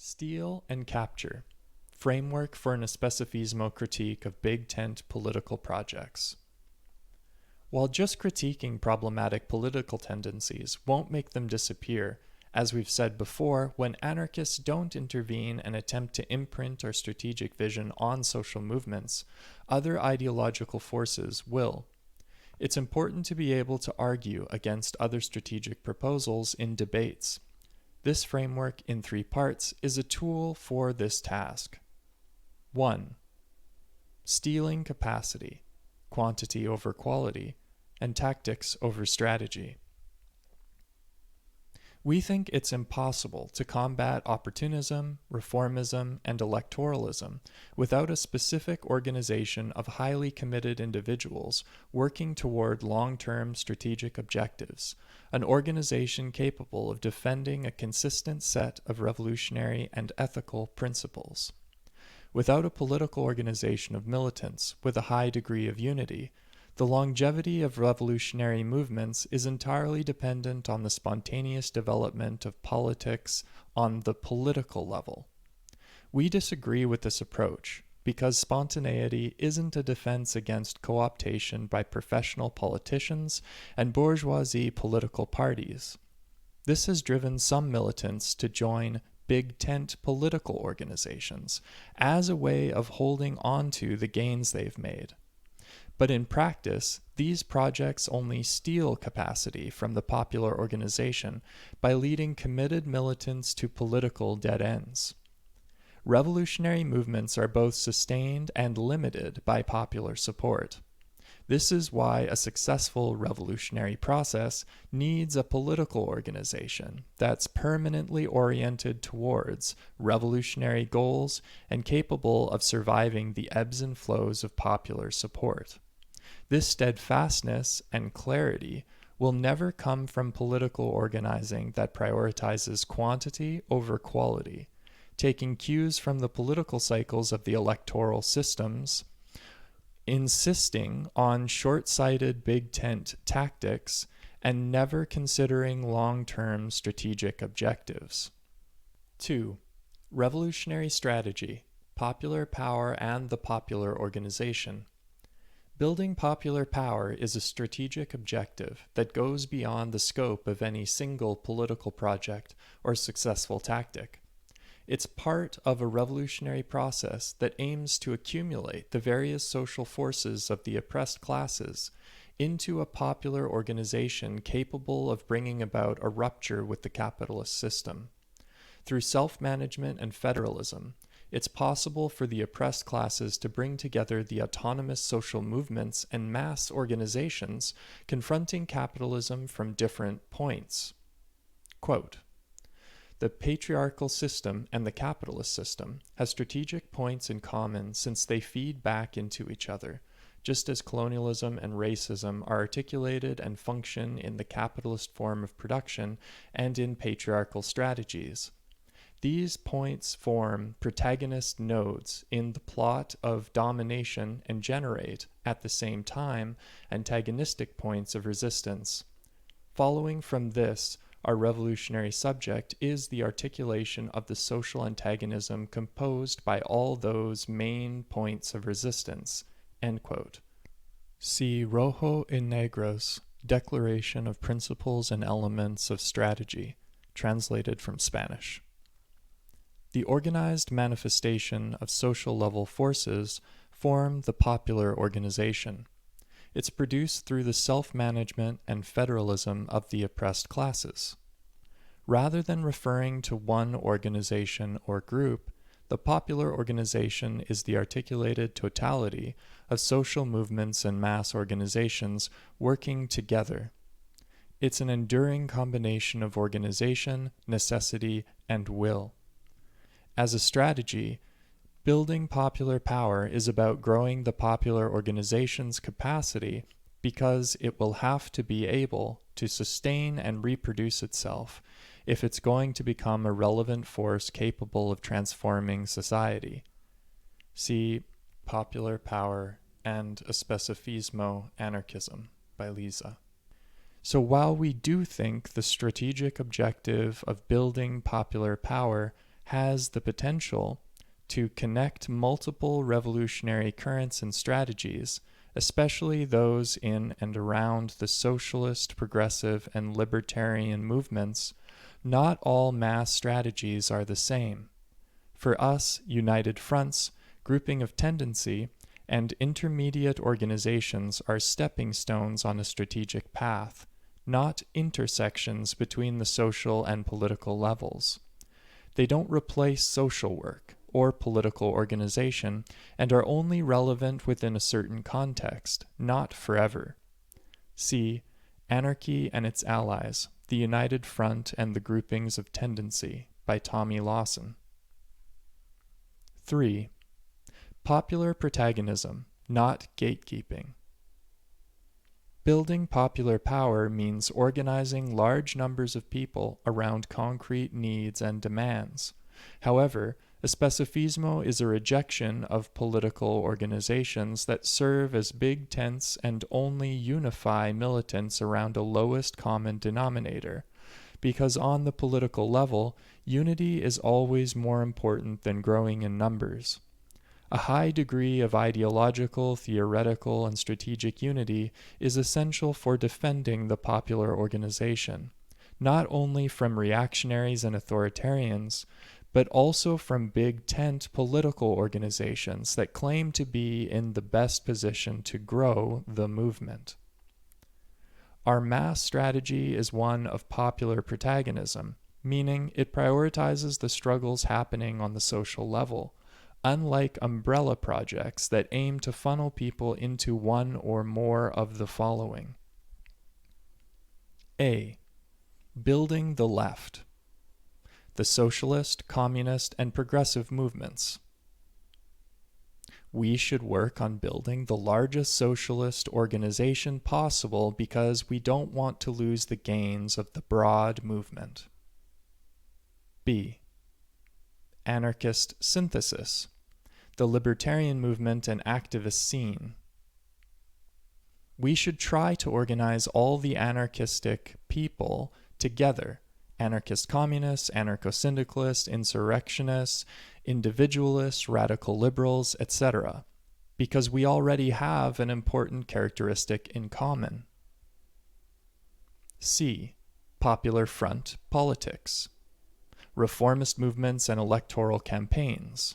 Steal and Capture, Framework for an Especifismo Critique of Big Tent Political Projects. While just critiquing problematic political tendencies won't make them disappear, as we've said before, when anarchists don't intervene and attempt to imprint our strategic vision on social movements, other ideological forces will. It's important to be able to argue against other strategic proposals in debates. This framework, in 3 parts, is a tool for this task. 1. Stealing capacity, quantity over quality, and tactics over strategy. We think it's impossible to combat opportunism, reformism, and electoralism without a specific organization of highly committed individuals working toward long-term strategic objectives, an organization capable of defending a consistent set of revolutionary and ethical principles. Without a political organization of militants with a high degree of unity, the longevity of revolutionary movements is entirely dependent on the spontaneous development of politics on the political level. We disagree with this approach because spontaneity isn't a defense against co-optation by professional politicians and bourgeoisie political parties. This has driven some militants to join big tent political organizations as a way of holding on to the gains they've made. But in practice, these projects only steal capacity from the popular organization by leading committed militants to political dead ends. Revolutionary movements are both sustained and limited by popular support. This is why a successful revolutionary process needs a political organization that's permanently oriented towards revolutionary goals and capable of surviving the ebbs and flows of popular support. This steadfastness and clarity will never come from political organizing that prioritizes quantity over quality, taking cues from the political cycles of the electoral systems, insisting on short-sighted big tent tactics, and never considering long-term strategic objectives. 2. Revolutionary strategy, popular power and the popular organization. Building popular power is a strategic objective that goes beyond the scope of any single political project or successful tactic. It's part of a revolutionary process that aims to accumulate the various social forces of the oppressed classes into a popular organization capable of bringing about a rupture with the capitalist system. Through self-management and federalism, it's possible for the oppressed classes to bring together the autonomous social movements and mass organizations confronting capitalism from different points. Quote, "The patriarchal system and the capitalist system have strategic points in common since they feed back into each other, just as colonialism and racism are articulated and function in the capitalist form of production and in patriarchal strategies. These points form protagonist nodes in the plot of domination and generate, at the same time, antagonistic points of resistance. Following from this, our revolutionary subject is the articulation of the social antagonism composed by all those main points of resistance." End quote. See Rojo y Negro's Declaration of Principles and Elements of Strategy, translated from Spanish. The organized manifestation of social-level forces form the popular organization. It's produced through the self-management and federalism of the oppressed classes. Rather than referring to one organization or group, the popular organization is the articulated totality of social movements and mass organizations working together. It's an enduring combination of organization, necessity, and will. As a strategy, building popular power is about growing the popular organization's capacity because it will have to be able to sustain and reproduce itself if it's going to become a relevant force capable of transforming society. See Popular Power and Especifismo Anarchism by Lisa. So while we do think the strategic objective of building popular power has the potential to connect multiple revolutionary currents and strategies, especially those in and around the socialist, progressive, and libertarian movements. Not all mass strategies are the same. For us, united fronts, grouping of tendency, and intermediate organizations are stepping stones on a strategic path, not intersections between the social and political levels. They don't replace social work or political organization and are only relevant within a certain context, not forever. See Anarchy and Its Allies, The United Front and the Groupings of Tendency by Tommy Lawson. 3. Popular protagonism, not gatekeeping. Building popular power means organizing large numbers of people around concrete needs and demands. However, Especifismo is a rejection of political organizations that serve as big tents and only unify militants around a lowest common denominator, because on the political level, unity is always more important than growing in numbers. A high degree of ideological, theoretical, and strategic unity is essential for defending the popular organization, not only from reactionaries and authoritarians, but also from big tent political organizations that claim to be in the best position to grow the movement. Our mass strategy is one of popular protagonism, meaning it prioritizes the struggles happening on the social level, unlike umbrella projects that aim to funnel people into one or more of the following. A. Building the left. The socialist, communist, and progressive movements. We should work on building the largest socialist organization possible because we don't want to lose the gains of the broad movement. B. Anarchist synthesis. The libertarian movement and activist scene. We should try to organize all the anarchistic people together. Anarchist communists, anarcho-syndicalists, insurrectionists, individualists, radical liberals, etc., because we already have an important characteristic in common. C. Popular Front politics. Reformist movements and electoral campaigns.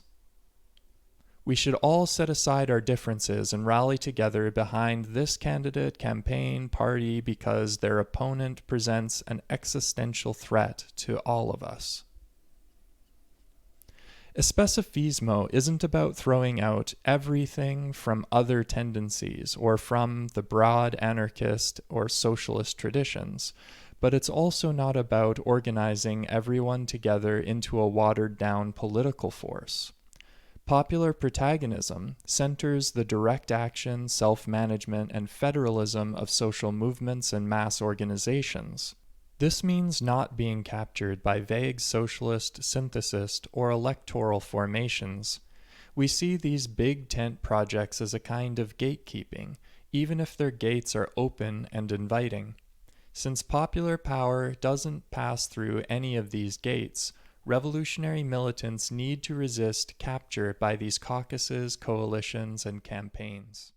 We should all set aside our differences and rally together behind this candidate, campaign, party because their opponent presents an existential threat to all of us. Especifismo isn't about throwing out everything from other tendencies or from the broad anarchist or socialist traditions, but it's also not about organizing everyone together into a watered-down political force. Popular protagonism centers the direct action, self-management, and federalism of social movements and mass organizations. This means not being captured by vague socialist, synthesist, or electoral formations. We see these big tent projects as a kind of gatekeeping, even if their gates are open and inviting. Since popular power doesn't pass through any of these gates, revolutionary militants need to resist capture by these caucuses, coalitions, and campaigns.